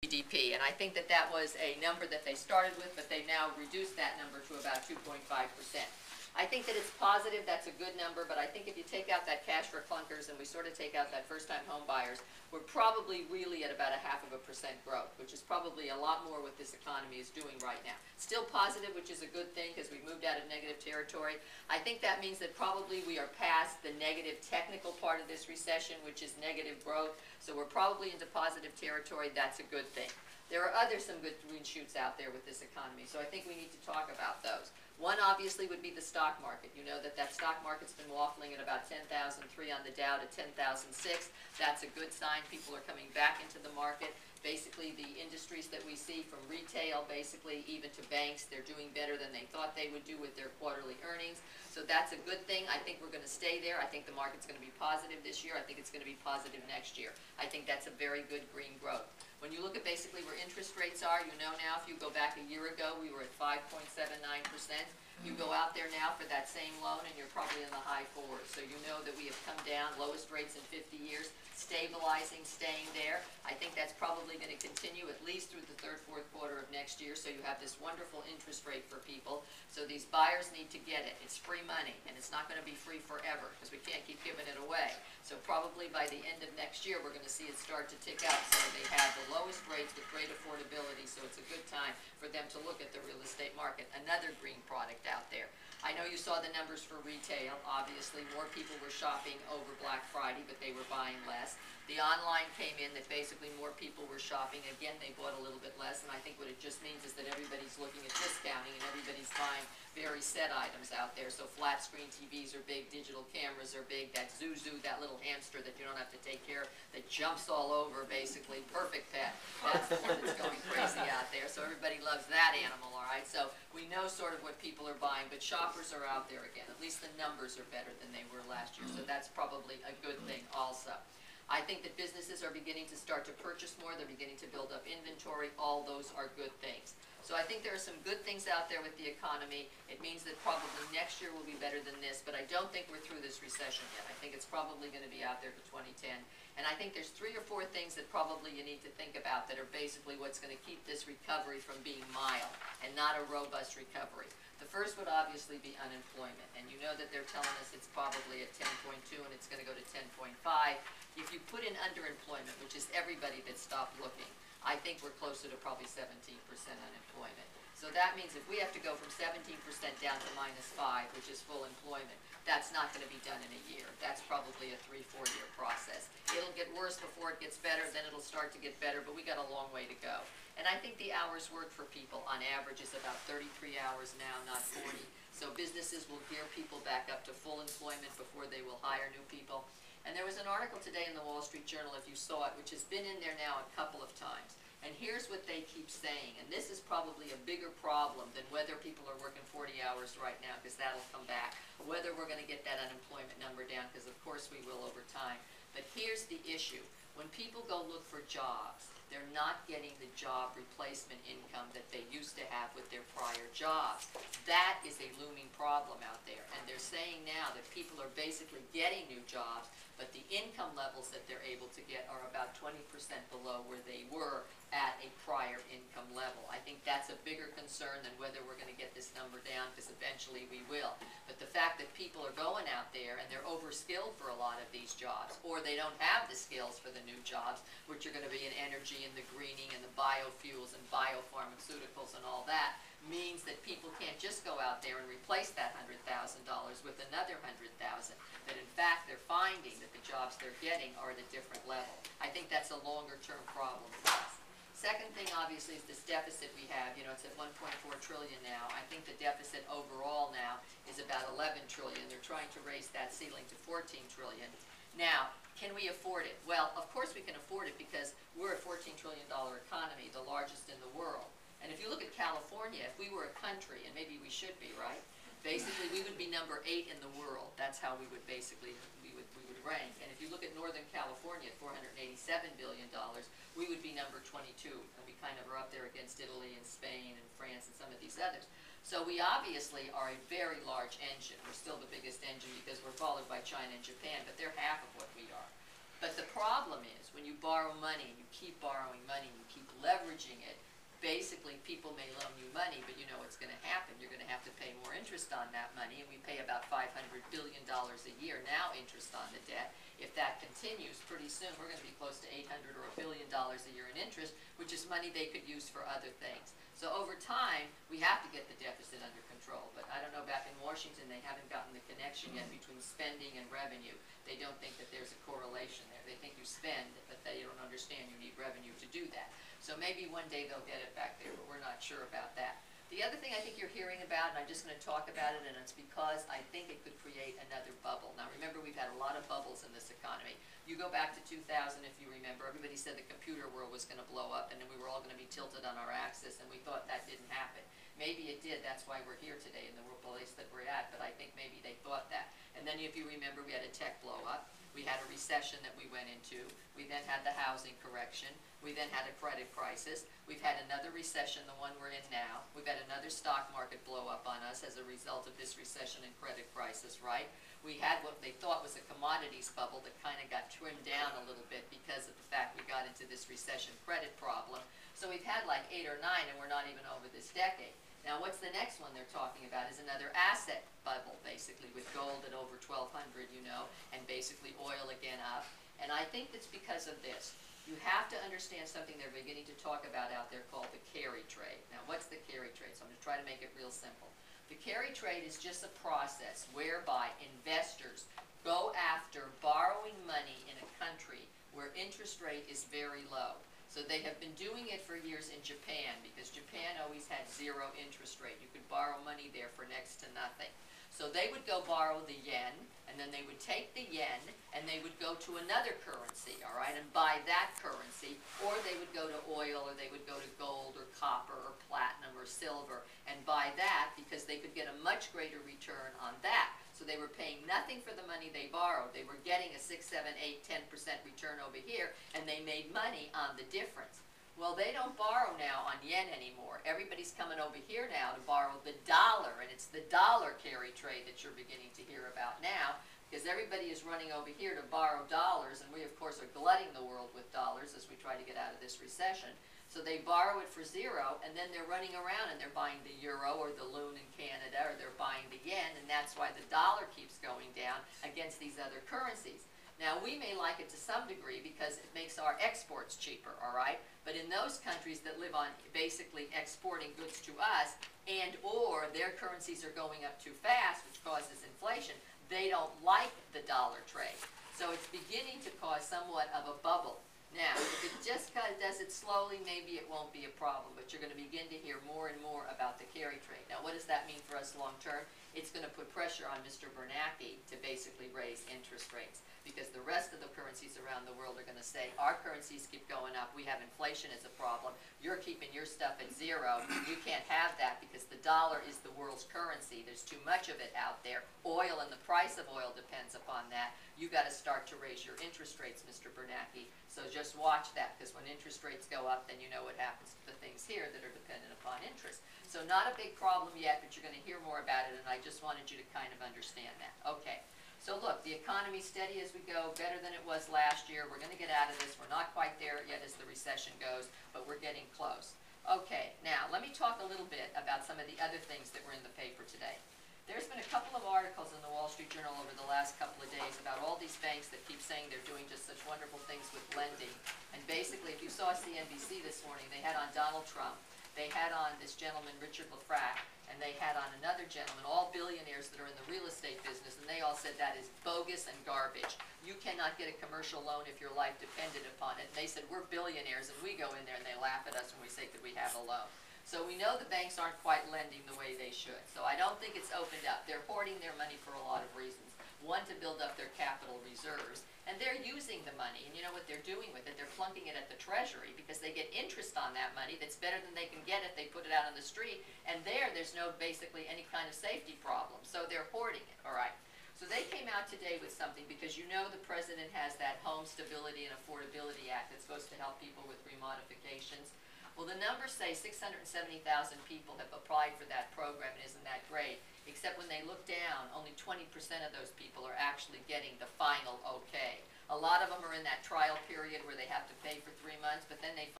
GDP, and I think that that was a number that they started with, but they've now reduced that number to about 2.5%. I think that it's positive, that's a good number, but I think if you take out that cash for clunkers and we sort of take out that first-time home buyers, we're probably really at about a 0.5% growth, which is probably a lot more what this economy is doing right now. Still positive, which is a good thing because we moved out of negative territory. I think that means that probably we are past the negative technical part of this recession, which is negative growth, so we're probably into positive territory. That's a good thing. There are some good green shoots out there with this economy, so I think we need to talk about those. One obviously would be the stock market. You know that that stock market's been waffling at about 10,003 on the Dow to 10,006. That's a good sign. People are coming back into the market. Basically, the industries that we see from retail, basically even to banks, they're doing better than they thought they would do with their quarterly earnings. So that's a good thing. I think we're going to stay there. I think the market's going to be positive this year. I think it's going to be positive next year. I think that's a very good green growth. When you look at basically where interest rates are, you know now if you go back a year ago, we were at 5.79%. You go out there now for that same loan and you're probably in the high fours. So you know that we have come down, lowest rates in 50 years, stabilizing, staying there. I think that's probably going to continue at least through the third, fourth quarter of next year. So you have this wonderful interest rate for people. So these buyers need to get it. It's free money and it's not going to be free forever because we can't keep giving it away. So probably by the end of next year, we're going to see it start to tick up. So they have the lowest rates with great affordability. So it's a good time for them to look at the real estate market. Another green product out there. I know you saw the numbers for retail. Obviously, more people were shopping over Black Friday, but they were buying less. The online came in that basically more people were shopping. Again, they bought a little bit less, and I think what it just means is that everybody's looking at discounting and everybody's buying very set items out there. So flat screen TVs are big, digital cameras are big, that Zuzu, that little hamster that you don't have to take care of, that jumps all over basically, perfect pet. That's the one that's going crazy out there. So everybody loves that animal, all right? So we know sort of what people are buying, but shoppers are out there again. At least the numbers are better than they were last year, so that's probably a good thing also. I think that businesses are beginning to start to purchase more. They're beginning to build up inventory. All those are good things. So I think there are some good things out there with the economy. It means that probably next year will be better than this, but I don't think we're through this recession yet. I think it's probably going to be out there for 2010. And I think there's 3 or 4 things that probably you need to think about that are basically what's going to keep this recovery from being mild and not a robust recovery. The first would obviously be unemployment. And you know that they're telling us it's probably at 10.2 and it's going to go to 10.5. If you put in underemployment, which is everybody that stopped looking, I think we're closer to probably 17% unemployment. So that means if we have to go from 17% down to -5, which is full employment, that's not going to be done in a year. That's probably a 3-4 year process. It'll get worse before it gets better, then it'll start to get better, but we got a long way to go. And I think the hours worked for people on average is about 33 hours now, not 40. So businesses will gear people back up to full employment before they will hire new people. And there was an article today in the Wall Street Journal, if you saw it, which has been in there now a couple of times. And here's what they keep saying, and this is probably a bigger problem than whether people are working 40 hours right now, because that'll come back, whether we're going to get that unemployment number down, because of course we will over time. But here's the issue. When people go look for jobs, they're not getting the job replacement income that they used to have with their prior jobs. That is a looming problem out there. And they're saying now that people are basically getting new jobs, but the income levels that they're able to get are about 20% below where they were at a prior income level. I think that's a bigger concern than whether we're going to get this number down, because eventually we will. But the fact that people are going out there and they're overskilled for a lot of these jobs, or they don't have the skills for the new jobs, which are going to be in energy and the greening and the biofuels and biopharmaceuticals and all that, means that people can't just go out there and replace that $100,000 with another $100,000. That in fact they're finding that the jobs they're getting are at a different level. I think that's a longer term problem for us. Second thing, obviously, is this deficit we have. You know, it's at 1.4 trillion now. I think the deficit overall now is about 11 trillion. They're trying to raise that ceiling to 14 trillion. Now, can we afford it? Well, of course we can afford it because we're a $14 trillion economy, the largest in the world. And if you look at California, if we were a country, and maybe we should be, right? Basically, we would be number 8 in the world. That's how we would basically, we would rank. And if you look at Northern California at $487 billion, we would be number 22. And we kind of are up there against Italy and Spain and France and some of these others. So we obviously are a very large engine. We're still the biggest engine because we're followed by China and Japan, but they're half of what we are. But the problem is when you borrow money and you keep borrowing money and you keep leveraging managing it. Basically, people may loan you money, but you know what's going to happen. You're going to have to pay more interest on that money, and we pay about $500 billion a year now interest on the debt. If that continues, pretty soon we're going to be close to $800 or $1 billion a year in interest, which is money they could use for other things. So over time, we have to get the deficit under control. But I don't know, back in Washington, they haven't gotten the connection yet between spending and revenue. They don't think that there's a correlation there. They think you spend, but they don't understand you need revenue to do that. So maybe one day they'll get it back there, but we're not sure about that. The other thing I think you're hearing about, and I'm just going to talk about it, and it's because I think it could create another bubble. Now remember, we've had a lot of bubbles in this economy. You go back to 2000, if you remember, everybody said the computer world was going to blow up, and then we were all going to be tilted on our axis, and we thought that didn't happen. Maybe it did. That's why we're here today in the place that we're at, but I think maybe they thought that. And then if you remember, we had a tech blow up. We had a recession that we went into. We then had the housing correction. We then had a credit crisis. We've had another recession, the one we're in now. We've had another stock market blow up on us as a result of this recession and credit crisis, right? We had what they thought was a commodities bubble that kind of got trimmed down a little bit because of the fact we got into this recession credit problem. So we've had like 8 or 9, and we're not even over this decade. Now, what's the next one they're talking about is another asset bubble, basically, with gold at over 1,200, you know, and basically oil again up. And I think that's because of this. You have to understand something they're beginning to talk about out there called the carry trade. Now, what's the carry trade? So I'm going to try to make it real simple. The carry trade is just a process whereby investors go after borrowing money in a country where interest rate is very low. So they have been doing it for years in Japan, because Japan always had 0 interest rate. You could borrow money there for next to nothing. So they would go borrow the yen, and then they would take the yen, and they would go to another currency, all right, and buy that currency, or they would go to oil, or they would go to gold, or copper, or platinum, or silver, and buy that because they could get a much greater return on that. So they were paying nothing for the money they borrowed. They were getting a 6, 7, 8, 10% return over here, and they made money on the difference. Well, they don't borrow now on yen anymore. Everybody's coming over here now to borrow the dollar, and it's the dollar carry trade that you're beginning to hear about now, because everybody is running over here to borrow dollars, and we, of course, are glutting the world with dollars as we try to get out of this recession. So they borrow it for 0, and then they're running around and they're buying the euro or the loon in Canada, or they're buying the yen, and that's why the dollar keeps going down against these other currencies. Now, we may like it to some degree because it makes our exports cheaper, all right? But in those countries that live on basically exporting goods to us, and or their currencies are going up too fast, which causes inflation, they don't like the dollar trade. So it's beginning to cause somewhat of a bubble. Now, if it just does it slowly, maybe it won't be a problem, but you're going to begin to hear more and more about the carry trade. Now, what does that mean for us long term? It's going to put pressure on Mr. Bernanke to basically raise interest rates, because the rest of the currencies around the world are going to say, our currencies keep going up, we have inflation as a problem, you're keeping your stuff at 0, you can't have that because the dollar is the world's currency, there's too much of it out there, oil and the price of oil depends upon that, you got to start to raise your interest rates, Mr. Bernanke. So just watch that, because when interest rates go up, then you know what happens to the things here that are dependent upon interest. So not a big problem yet, but you're going to hear more about it, and I just wanted you to kind of understand that. Okay, so look, the economy's steady as we go, better than it was last year. We're going to get out of this. We're not quite there yet as the recession goes, but we're getting close. Okay, now let me talk a little bit about some of the other things that were in the paper today. There's been a couple of articles in the Wall Street Journal over the last couple of days about all these banks that keep saying they're doing just such wonderful things with lending. And basically, if you saw CNBC this morning, they had on Donald Trump, they had on this gentleman, Richard Lafrac, and they had on another gentleman, all billionaires that are in the real estate business, and they all said that is bogus and garbage. You cannot get a commercial loan if your life depended upon it. And they said, we're billionaires, and we go in there and they laugh at us when we say, could we have a loan? So we know the banks aren't quite lending the way they should. So I don't think it's opened up. They're hoarding their money for a lot of reasons. One, to build up their capital reserves, and they're using the money. And you know what they're doing with it? They're plunking it at the Treasury because they get interest on that money that's better than they can get if they put it out on the street. And there's no basically any kind of safety problem. So they're hoarding it, all right? So they came out today with something, because you know the president has that Home Stability and Affordability Act that's supposed to help people with remodifications. Well, the numbers say 670,000 people have applied for that program, and isn't that great? Except when they look down, only 20% of those people are actually getting the final okay. A lot of them are in that trial period where they have to pay for 3 months, but then they